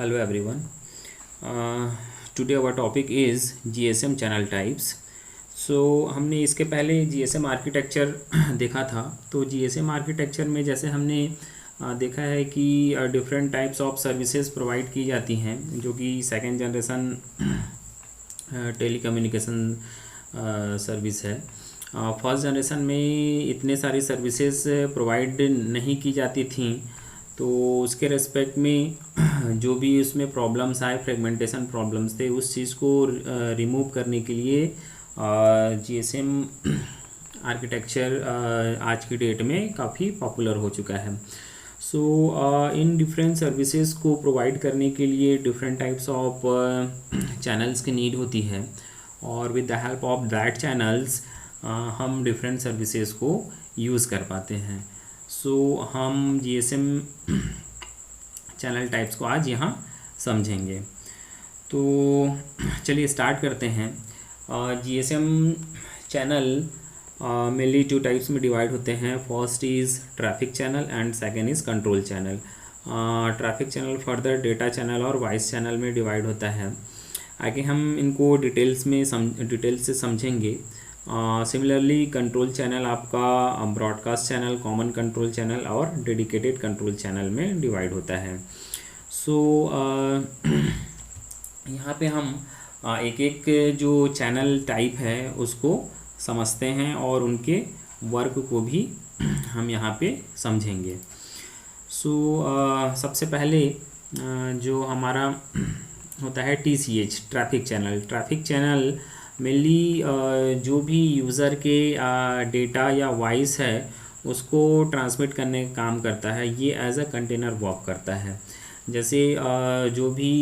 Hello everyone. Today our topic is GSM channel types. हमने इसके पहले GSM आर्किटेक्चर देखा था। तो GSM आर्किटेक्चर में जैसे हमने देखा है कि different types of services provide की जाती हैं, जो कि सेकेंड जनरेशन टेलीकम्युनिकेशन सर्विस है। फर्स्ट जनरेशन में इतने सारी सर्विसेज प्रोवाइड नहीं की जाती थी, तो उसके रेस्पेक्ट में जो भी उसमें प्रॉब्लम्स आए, फ्रेगमेंटेशन प्रॉब्लम्स थे, उस चीज़ को रिमूव करने के लिए GSM आर्किटेक्चर आज की डेट में काफ़ी पॉपुलर हो चुका है। इन डिफरेंट सर्विसेज को प्रोवाइड करने के लिए डिफरेंट टाइप्स ऑफ चैनल्स की नीड होती है, और with the help of that channels हम डिफरेंट सर्विसेज को यूज़ कर पाते हैं। हम GSM चैनल टाइप्स को आज यहाँ समझेंगे। तो चलिए स्टार्ट करते हैं। GSM channel mainly two types में डिवाइड होते हैं। First is traffic channel and second is control channel. Traffic channel further data channel और वॉइस चैनल में डिवाइड होता है। आगे हम इनको डिटेल से समझेंगे। सिमिलरली कंट्रोल चैनल आपका broadcast channel, common control channel और डेडिकेटेड कंट्रोल चैनल में डिवाइड होता है। यहाँ पे हम एक एक जो चैनल टाइप है उसको समझते हैं और उनके वर्क को भी हम यहाँ पे समझेंगे। सबसे पहले जो हमारा होता है TCH, traffic channel. Traffic channel mainly जो भी यूज़र के डेटा या वॉइस है उसको ट्रांसमिट करने का काम करता है। ये एज अ कंटेनर वर्क करता है। जैसे जो भी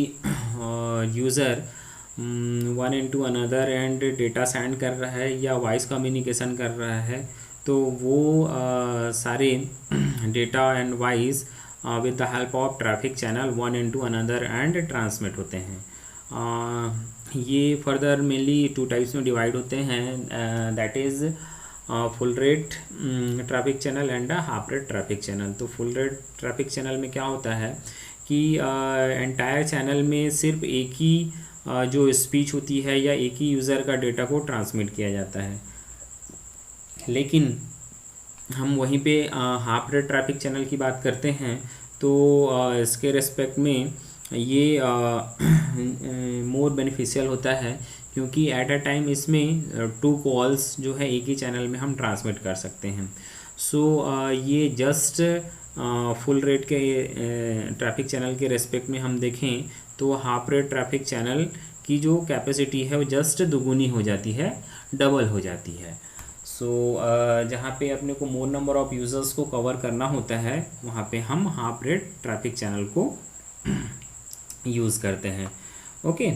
user one into another and data send कर रहा है या वॉइस कम्युनिकेशन कर रहा है, तो वो सारे data and voice with the help of traffic channel one into another and transmit होते हैं। ये फर्दर मेनली टू टाइप्स में डिवाइड होते हैं, that is full rate traffic channel and half rate traffic channel. तो फुल रेट ट्रैफिक चैनल में क्या होता है कि एंटायर चैनल में सिर्फ एक ही जो स्पीच होती है या एक ही यूज़र का डेटा को ट्रांसमिट किया जाता है। लेकिन हम वहीं पे हाफ रेट ट्रैफिक चैनल की बात करते हैं, तो इसके रेस्पेक्ट में ये मोर बेनिफिशियल होता है, क्योंकि एट अ टाइम इसमें 2 कॉल्स जो है एक ही चैनल में हम ट्रांसमिट कर सकते हैं। ये जस्ट फुल रेट के ट्रैफिक चैनल के रेस्पेक्ट में हम देखें तो हाफ रेट ट्रैफिक चैनल की जो कैपेसिटी है वो जस्ट दुगुनी हो जाती है, डबल हो जाती है। जहाँ पे अपने को मोर नंबर ऑफ़ यूज़र्स को कवर करना होता है, वहाँ पे हम हाफ रेट ट्रैफिक चैनल को यूज़ करते हैं। ओके,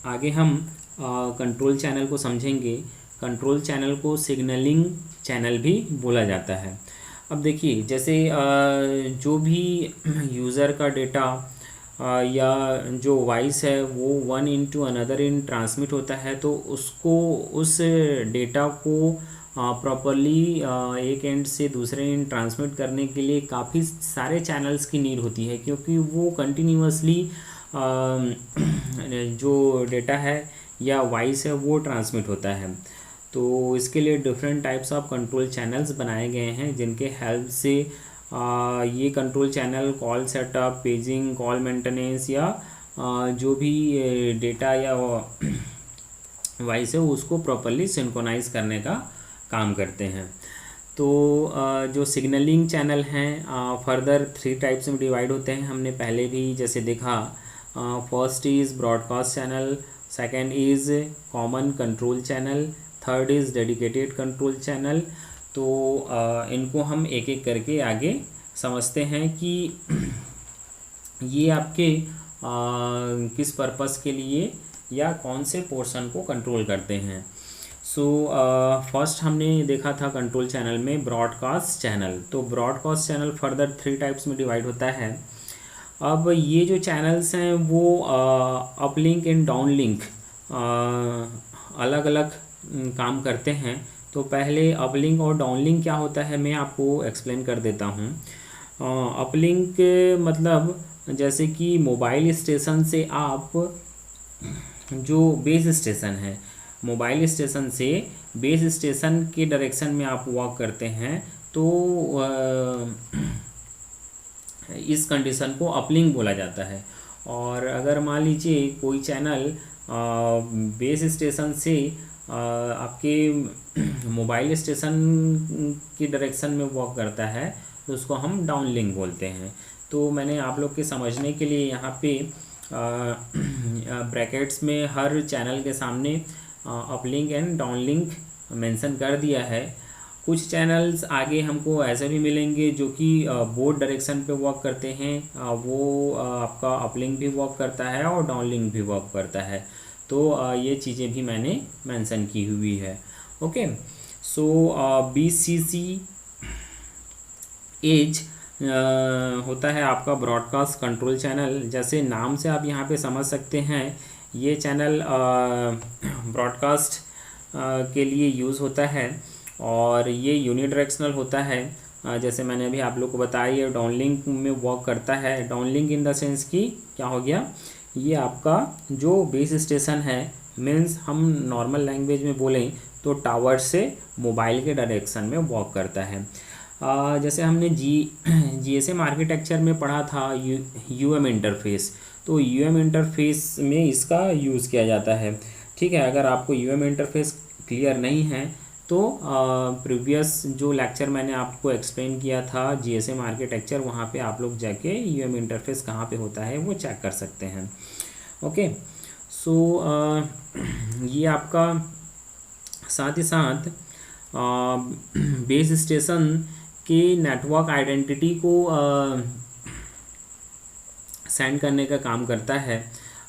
आगे हम कंट्रोल चैनल को समझेंगे। कंट्रोल चैनल को सिग्नलिंग चैनल भी बोला जाता है। अब देखिए, जैसे जो भी यूज़र का डेटा या जो वॉइस है वो one into another in transmit होता है, तो उसको उस डेटा को प्रॉपरली एक एंड से दूसरे एंड ट्रांसमिट करने के लिए काफ़ी सारे चैनल्स की नीड होती है, क्योंकि वो कंटिन्यूअसली जो डेटा है या वॉइस है वो ट्रांसमिट होता है। तो इसके लिए different types of control channels बनाए गए हैं, जिनके हेल्प से ये control channel call setup, paging, call maintenance या जो भी डेटा या वॉइस है उसको प्रॉपरली सिंक्रोनाइज करने का काम करते हैं। तो जो सिग्नलिंग चैनल हैं फर्दर 3 टाइप्स में डिवाइड होते हैं। हमने पहले भी जैसे देखा, first is broadcast channel, second is common control channel, third is dedicated control channel. तो इनको हम एक एक करके आगे समझते हैं कि ये आपके किस पर्पस के लिए या कौन से पोर्शन को कंट्रोल करते हैं। फर्स्ट हमने देखा था कंट्रोल चैनल में ब्रॉडकास्ट चैनल। तो ब्रॉडकास्ट चैनल फर्दर 3 टाइप्स में डिवाइड होता है। अब ये जो चैनल्स हैं वो अपलिंक एंड डाउनलिंक अलग अलग काम करते हैं। तो पहले अपलिंक और डाउनलिंक क्या होता है मैं आपको एक्सप्लेन कर देता हूँ। अपलिंक मतलब जैसे कि मोबाइल स्टेशन से आप जो बेस स्टेशन है, मोबाइल स्टेशन से बेस स्टेशन के डायरेक्शन में आप वॉक करते हैं तो इस कंडीशन को अपलिंक बोला जाता है। और अगर मान लीजिए कोई चैनल बेस स्टेशन से आपके मोबाइल स्टेशन की डायरेक्शन में वॉक करता है तो उसको हम डाउन लिंक बोलते हैं। तो मैंने आप लोग के समझने के लिए यहाँ पे ब्रैकेट्स में हर चैनल के सामने uplink and down link mention कर दिया है। कुछ चैनल्स आगे हमको ऐसे भी मिलेंगे जो कि बोथ डायरेक्शन पे वर्क करते हैं, वो आपका अपलिंक भी वर्क करता है और डाउनलिंक भी वर्क करता है। तो ये चीज़ें भी मैंने मेंशन की हुई है। ओके, सो BCC एज होता है आपका ब्रॉडकास्ट कंट्रोल चैनल। जैसे नाम से आप यहाँ पे समझ सकते हैं, ये चैनल ब्रॉडकास्ट के लिए यूज़ होता है और ये यूनिडायरेक्शनल होता है। जैसे मैंने अभी आप लोग को बताया, ये डाउनलिंक में वर्क करता है। डाउनलिंक इन द सेंस कि क्या हो गया, ये आपका जो बेस स्टेशन है, मीन्स हम नॉर्मल लैंग्वेज में बोलें तो टावर से मोबाइल के डायरेक्शन में वर्क करता है। जैसे हमने GSM आर्किटेक्चर में पढ़ा था UM इंटरफेस, तो UM इंटरफेस में इसका यूज़ किया जाता है। ठीक है, अगर आपको UM इंटरफेस क्लियर नहीं है तो प्रीवियस जो लेक्चर मैंने आपको एक्सप्लेन किया था GSM आर्किटेक्चर, वहाँ पे आप लोग जाके UM इंटरफेस कहाँ पे होता है वो चेक कर सकते हैं। ओके, सो ये आपका साथ ही साथ बेस स्टेशन के नेटवर्क आइडेंटिटी को सेंड करने का काम करता है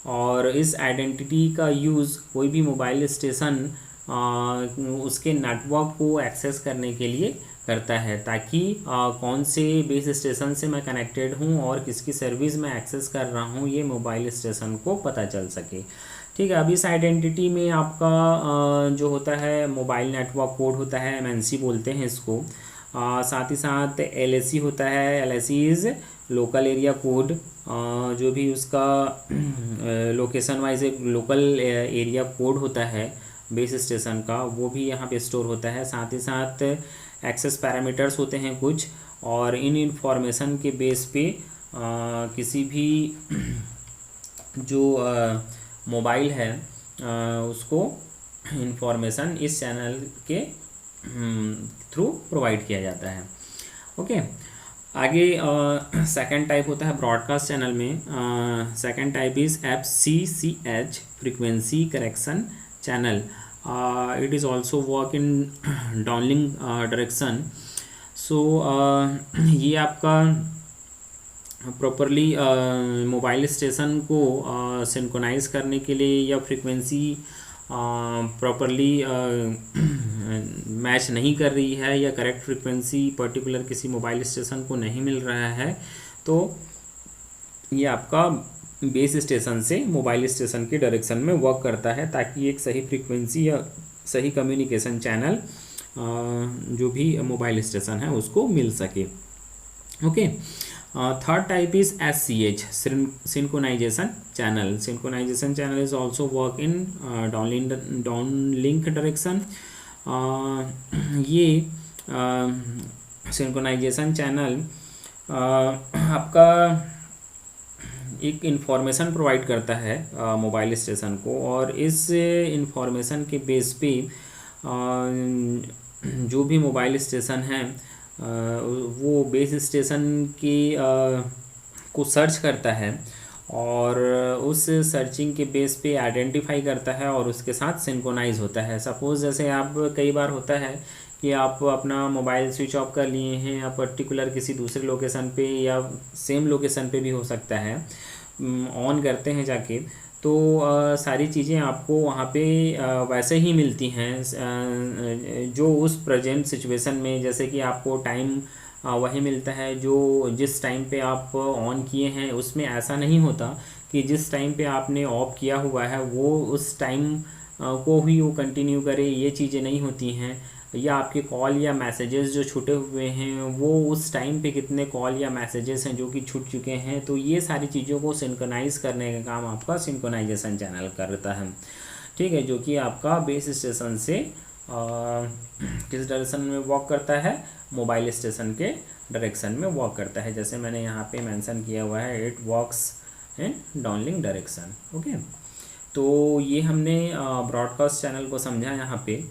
और इस आइडेंटिटी का यूज़ कोई भी मोबाइल स्टेशन उसके नेटवर्क को एक्सेस करने के लिए करता है, ताकि कौन से बेस स्टेशन से मैं कनेक्टेड हूँ और किसकी सर्विस मैं एक्सेस कर रहा हूँ ये मोबाइल स्टेशन को पता चल सके। ठीक है, अब इस आइडेंटिटी में आपका जो होता है मोबाइल नेटवर्क कोड होता है, MNC बोलते हैं इसको। साथ ही साथ LAC होता है, LAC is local area code, जो भी उसका लोकेशन वाइज एक लोकल एरिया कोड होता है बेस स्टेशन का, वो भी यहाँ पे स्टोर होता है। साथ ही साथ एक्सेस पैरामीटर्स होते हैं कुछ, और इन इंफॉर्मेशन के बेस पे किसी भी जो मोबाइल है उसको इंफॉर्मेशन इस चैनल के थ्रू प्रोवाइड किया जाता है। ओके, आगे सेकंड टाइप होता है ब्रॉडकास्ट चैनल में। Second type is FCCH frequency correction channel. It is also work in downlink direction. So ये आपका प्रॉपरली मोबाइल स्टेशन को सिंक्रोनाइज करने के लिए या फ्रीक्वेंसी प्रॉपरली मैच नहीं कर रही है या करेक्ट फ्रीक्वेंसी पर्टिकुलर किसी मोबाइल स्टेशन को नहीं मिल रहा है, तो ये आपका बेस स्टेशन से मोबाइल स्टेशन के डायरेक्शन में वर्क करता है, ताकि एक सही फ्रीक्वेंसी या सही कम्युनिकेशन चैनल जो भी मोबाइल स्टेशन है उसको मिल सके। Okay, third type is SCH synchronization channel. Synchronization channel is also work in downlink direction. ये सिंक्रोनाइजेशन चैनल आपका एक इंफॉर्मेशन प्रोवाइड करता है मोबाइल स्टेशन को, और इस इंफॉर्मेशन के बेस पे जो भी मोबाइल स्टेशन है वो बेस स्टेशन की को सर्च करता है और उस सर्चिंग के बेस पे आइडेंटिफाई करता है और उसके साथ सिंक्रोनाइज होता है। सपोज़ जैसे आप कई बार होता है कि आप अपना मोबाइल स्विच ऑफ कर लिए हैं या पर्टिकुलर किसी दूसरे लोकेशन पे या सेम लोकेशन पे भी हो सकता है, ऑन करते हैं जाके, तो सारी चीज़ें आपको वहाँ पे वैसे ही मिलती हैं जो उस प्रेजेंट सिचुएशन में, जैसे कि आपको टाइम वही मिलता है जो जिस टाइम पे आप ऑन किए हैं। उसमें ऐसा नहीं होता कि जिस टाइम पे आपने ऑफ किया हुआ है वो उस टाइम को ही वो कंटिन्यू करे, ये चीज़ें नहीं होती हैं। या आपके कॉल या मैसेजेस जो छूटे हुए हैं वो उस टाइम पे कितने कॉल या मैसेजेस हैं जो कि छूट चुके हैं। तो ये सारी चीज़ों को सिंक्रोनाइज़ करने का काम आपका सिंक्रोनाइजेशन चैनल करता है, ठीक है, जो कि आपका बेस स्टेशन से किस डायरेक्शन में वॉक करता है, मोबाइल स्टेशन के डायरेक्शन में वॉक करता है। जैसे मैंने यहाँ पे मेंशन किया हुआ है, it works in downlink direction. Okay, तो ये हमने ब्रॉडकास्ट चैनल को समझा यहाँ पे।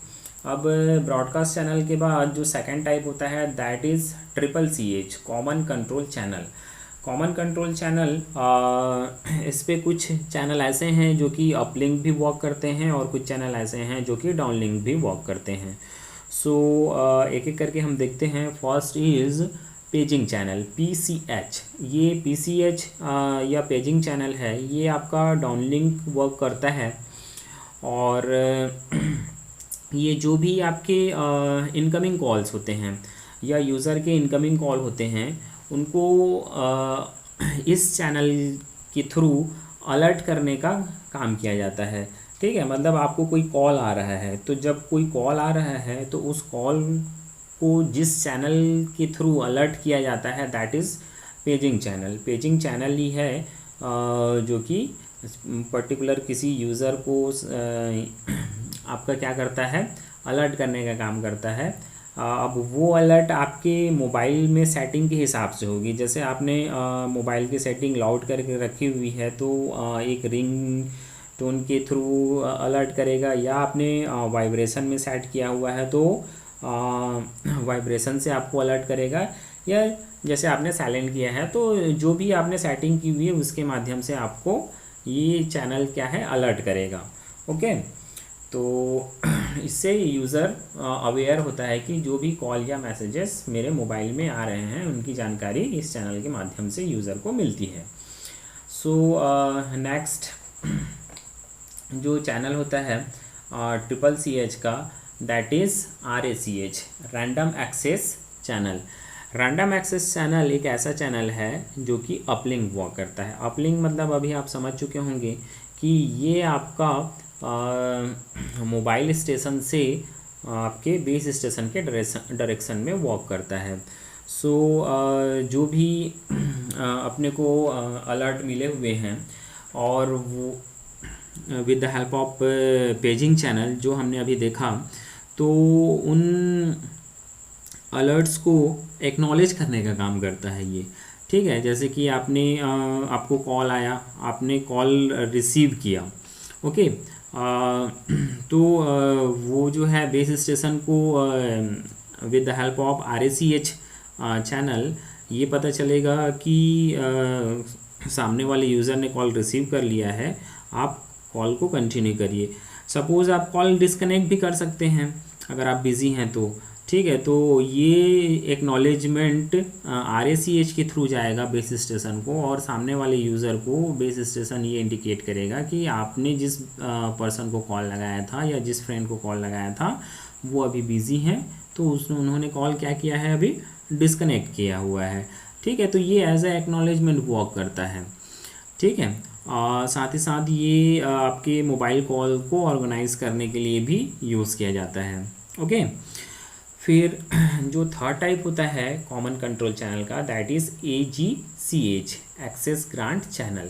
अब ब्रॉडकास्ट चैनल के बाद जो सेकंड टाइप होता है that is CCH, common control channel. Common control channel, इस पे कुछ चैनल ऐसे हैं जो कि अपलिंक भी वॉक करते हैं और कुछ चैनल ऐसे हैं जो कि डाउनलिंक भी वॉक करते हैं। सो एक एक करके हम देखते हैं। First is paging channel, PCH। ये PCH या पेजिंग चैनल है, ये आपका डाउनलिंक वर्क करता है और ये जो भी आपके इनकमिंग कॉल्स होते हैं या यूज़र के इनकमिंग कॉल होते हैं उनको इस चैनल के थ्रू अलर्ट करने का काम किया जाता है, ठीक है। मतलब आपको कोई कॉल आ रहा है, तो जब कोई कॉल आ रहा है तो उस कॉल को जिस चैनल के थ्रू अलर्ट किया जाता है that is paging channel. Paging channel ही है जो कि पर्टिकुलर किसी यूज़र को आपका क्या करता है, अलर्ट करने का काम करता है। अब वो अलर्ट आपके मोबाइल में सेटिंग के हिसाब से होगी। जैसे आपने मोबाइल की सेटिंग लाउड करके रखी हुई है तो एक रिंग टोन के थ्रू अलर्ट करेगा, या आपने वाइब्रेशन में सेट किया हुआ है तो वाइब्रेशन से आपको अलर्ट करेगा, या जैसे आपने साइलेंट किया है तो जो भी आपने सेटिंग की हुई है उसके माध्यम से आपको ये चैनल क्या है, अलर्ट करेगा। ओके, तो इससे यूज़र अवेयर होता है कि जो भी कॉल या मैसेजेस मेरे मोबाइल में आ रहे हैं उनकी जानकारी इस चैनल के माध्यम से यूज़र को मिलती है। सो नेक्स्ट जो चैनल होता है CCH का that is RACH, random access channel. Random access channel एक ऐसा चैनल है जो कि अपलिंक वॉक करता है। अपलिंक मतलब अभी आप समझ चुके होंगे कि ये आपका मोबाइल स्टेशन से आपके बेस स्टेशन के डायरेक्शन में वॉक करता है। सो जो भी अपने को अलर्ट मिले हुए हैं और वो with the help of paging channel जो हमने अभी देखा, तो उन अलर्ट्स को एक्नॉलेज करने का काम करता है ये, ठीक है। जैसे कि आपको कॉल आया, आपने कॉल रिसीव किया, ओके, तो वो जो है बेस स्टेशन को with the help of RACH channel ये पता चलेगा कि सामने वाले यूज़र ने कॉल रिसीव कर लिया है, आप कॉल को कंटिन्यू करिए। सपोज़ आप कॉल डिस्कनेक्ट भी कर सकते हैं अगर आप बिज़ी हैं तो, ठीक है। तो ये एक्नॉलेजमेंट RACH के थ्रू जाएगा बेस स्टेशन को, और सामने वाले यूज़र को बेस स्टेशन ये इंडिकेट करेगा कि आपने जिस पर्सन को कॉल लगाया था या जिस फ्रेंड को कॉल लगाया था वो अभी बिज़ी हैं, तो उन्होंने कॉल क्या किया है, अभी डिस्कनेक्ट किया हुआ है, ठीक है। तो ये एज ए एक्नॉलेजमेंट वर्क करता है, ठीक है। साथ ही साथ ये आपके मोबाइल कॉल को ऑर्गेनाइज करने के लिए भी यूज़ किया जाता है। ओके, फिर जो थर्ड टाइप होता है कॉमन कंट्रोल चैनल का that is AGCH, access grant channel.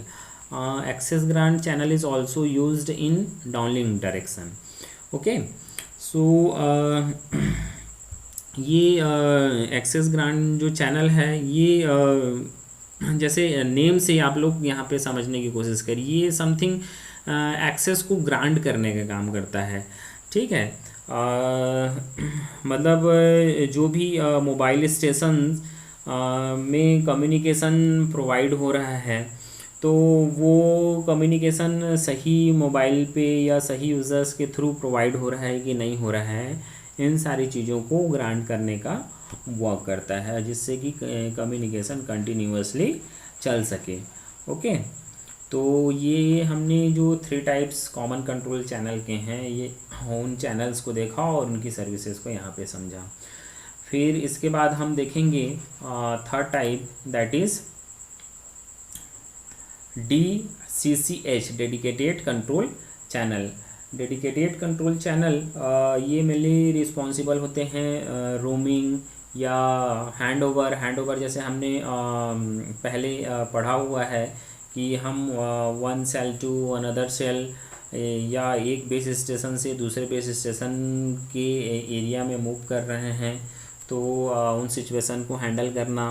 Access grant channel is also used in downlink direction. Okay, so ये एक्सेस ग्रांट जो चैनल है ये जैसे नेम से आप लोग यहाँ पे समझने की कोशिश करिए, ये समथिंग एक्सेस को ग्रांट करने का काम करता है, ठीक है। मतलब जो भी मोबाइल स्टेशन में कम्युनिकेशन प्रोवाइड हो रहा है तो वो कम्युनिकेशन सही मोबाइल पे या सही यूज़र्स के थ्रू प्रोवाइड हो रहा है कि नहीं हो रहा है, इन सारी चीज़ों को ग्रांट करने का वर्क करता है, जिससे कि कम्युनिकेशन कंटिन्यूअसली चल सके। ओके, तो ये हमने जो 3 टाइप्स कॉमन कंट्रोल चैनल के हैं ये उन चैनल्स को देखा और उनकी सर्विसेज को यहाँ पे समझा। फिर इसके बाद हम देखेंगे third type that is DCCH, dedicated control channel. Dedicated control channel ये मेनली रिस्पॉन्सिबल होते हैं रोमिंग या हैंड ओवर जैसे हमने पहले पढ़ा हुआ है कि हम one cell to another cell या एक बेस स्टेशन से दूसरे बेस स्टेशन के एरिया में मूव कर रहे हैं, तो उन सिचुएशन को हैंडल करना,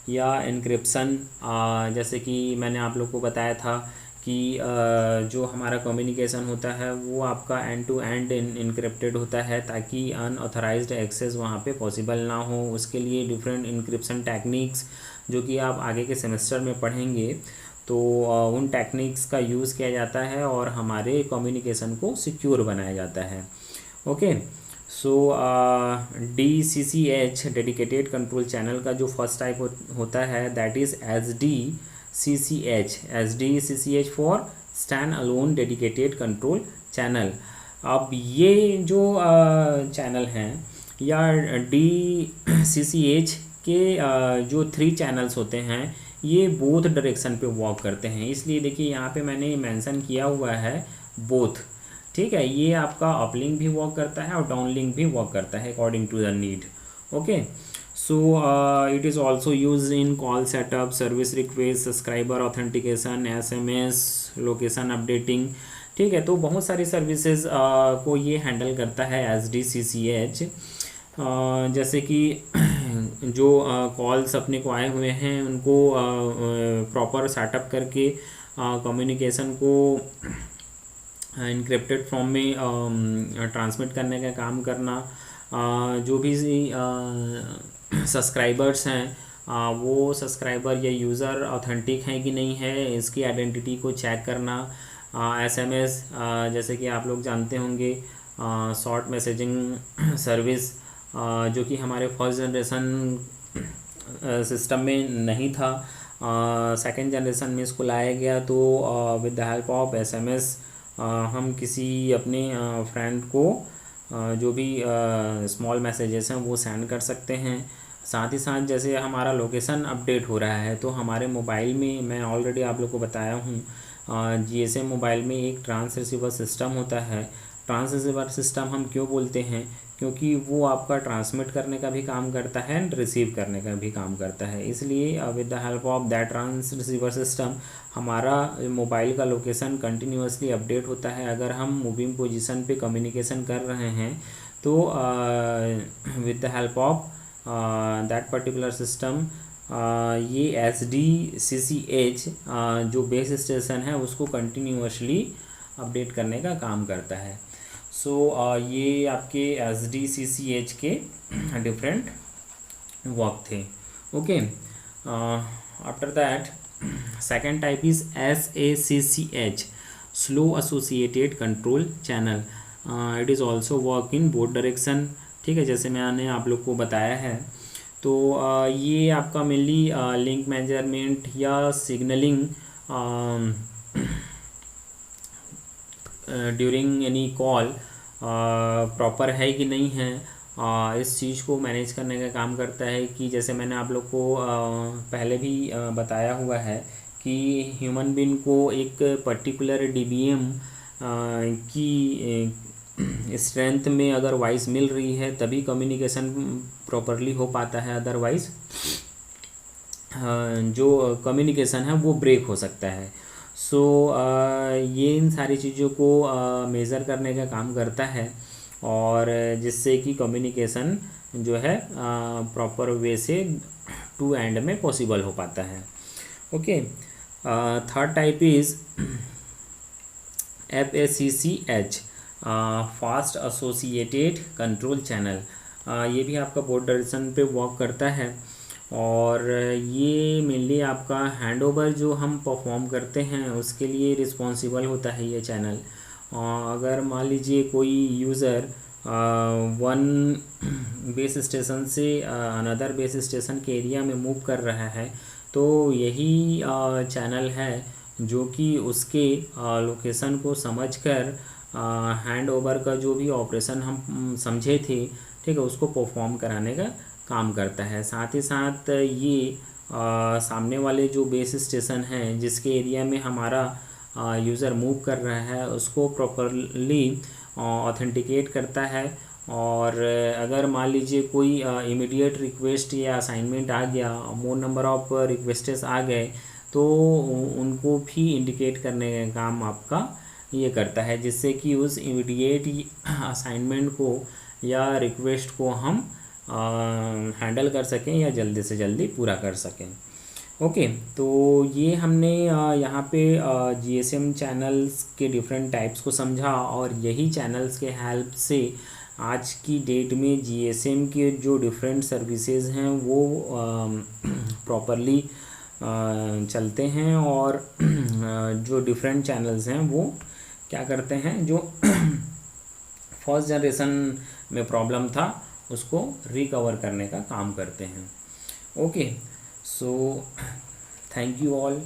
या इनक्रिप्शन जैसे कि मैंने आप लोग को बताया था कि जो हमारा कम्युनिकेशन होता है वो आपका एंड टू एंड इनक्रिप्टेड होता है ताकि अनऑथराइज्ड एक्सेस वहाँ पे पॉसिबल ना हो। उसके लिए डिफरेंट इनक्रिप्शन टेक्निक्स जो कि आप आगे के सेमेस्टर में पढ़ेंगे, तो उन टेक्निक्स का यूज़ किया जाता है और हमारे कम्युनिकेशन को सिक्योर बनाया जाता है। ओके, सो DCCH डेडिकेटेड कंट्रोल चैनल का जो फर्स्ट टाइप होता है that is SDCCH for stand alone dedicated control channel. अब ये जो चैनल हैं या DCCH के जो 3 चैनल्स होते हैं ये बोथ डायरेक्शन पे वॉक करते हैं, इसलिए देखिए यहाँ पे मैंने मेंशन किया हुआ है बोथ। ठीक है, ये आपका अपलिंक भी वर्क करता है और डाउनलिंक भी वर्क करता है according to the need. Okay, so it is also use in call setup, service request, subscriber authentication, SMS, location updating. ठीक है, तो बहुत सारी सर्विसेज को ये हैंडल करता है SDCCH। जैसे कि जो कॉल्स अपने को आए हुए हैं उनको प्रॉपर सेटअप करके कम्युनिकेशन को इनक्रिप्टेड फॉर्म में ट्रांसमिट करने का काम करना, जो भी सब्सक्राइबर्स हैं वो सब्सक्राइबर या यूज़र ऑथेंटिक हैं कि नहीं है इसकी आइडेंटिटी को चेक करना। SMS जैसे कि आप लोग जानते होंगे शॉर्ट मैसेजिंग सर्विस जो कि हमारे फर्स्ट जनरेशन सिस्टम में नहीं था, सेकंड जनरेशन में इसको लाया गया, तो with the help of SMS हम किसी अपने फ्रेंड को जो भी स्मॉल मैसेजेस हैं वो सेंड कर सकते हैं। साथ ही साथ जैसे हमारा लोकेशन अपडेट हो रहा है तो हमारे मोबाइल में, मैं ऑलरेडी आप लोग को बताया हूँ, GSM मोबाइल में एक ट्रांस रिसीवर सिस्टम होता है। ट्रांस रिसीवर सिस्टम हम क्यों बोलते हैं, क्योंकि वो आपका ट्रांसमिट करने का भी काम करता है एंड रिसीव करने का भी काम करता है, इसलिए with the help of that transceiver system हमारा मोबाइल का लोकेशन कंटिन्यूसली अपडेट होता है। अगर हम मूविंग पोजीशन पे कम्युनिकेशन कर रहे हैं तो with the help of that particular system ये SDCCH जो बेस स्टेशन है उसको कंटिन्यूसली अपडेट करने का काम करता है। सो ये आपके SDCCH के डिफरेंट वर्क थे। Okay, after that second type is SACCH slow associated control channel. It is also work in both direction. ठीक है, जैसे मैंने आप लोग को बताया है, तो ये आपका मेनली लिंक मेजरमेंट या signalling during any call proper है कि नहीं है, इस चीज़ को मैनेज करने का काम करता है। कि जैसे मैंने आप लोग को पहले भी बताया हुआ है कि ह्यूमन बीइंग को एक पर्टिकुलर DBM की स्ट्रेंथ में अगर वॉइस मिल रही है तभी कम्युनिकेशन प्रॉपरली हो पाता है, अदरवाइज जो कम्युनिकेशन है वो ब्रेक हो सकता है। सो ये इन सारी चीज़ों को मेज़र करने का काम करता है और जिससे कि कम्युनिकेशन जो है प्रॉपर वे से टू एंड में पॉसिबल हो पाता है। Okay, third type is FACCH fast associated control channel. ये भी आपका बोर्ड डायरेक्शन पे वर्क करता है और ये मेनली आपका हैंडओवर जो हम परफॉर्म करते हैं उसके लिए रिस्पॉन्सिबल होता है ये चैनल। अगर मान लीजिए कोई यूज़र वन बेस स्टेशन से अनदर बेस स्टेशन के एरिया में मूव कर रहा है तो यही चैनल है जो कि उसके लोकेशन को समझकर हैंड ओवर का जो भी ऑपरेशन हम समझे थे, ठीक है, उसको परफॉर्म कराने का काम करता है। साथ ही साथ ये सामने वाले जो बेस स्टेशन हैं जिसके एरिया में हमारा यूज़र मूव कर रहा है उसको प्रॉपरली ऑथेंटिकेट करता है। और अगर मान लीजिए कोई इमीडिएट रिक्वेस्ट या असाइनमेंट आ गया, मोर नंबर ऑफ रिक्वेस्ट्स आ गए, तो उनको भी इंडिकेट करने का काम आपका ये करता है, जिससे कि उस इमीडिएट असाइनमेंट को या रिक्वेस्ट को हम हैंडल कर सकें या जल्दी से जल्दी पूरा कर सकें। ओके, तो ये हमने यहाँ पे जीएसएम चैनल्स के डिफरेंट टाइप्स को समझा, और यही चैनल्स के हेल्प से आज की डेट में जीएसएम के जो डिफरेंट सर्विसेज हैं वो प्रॉपरली चलते हैं, और जो डिफरेंट चैनल्स हैं वो क्या करते हैं, जो फर्स्ट जनरेशन में प्रॉब्लम था उसको रिकवर करने का काम करते हैं। Okay, so thank you all.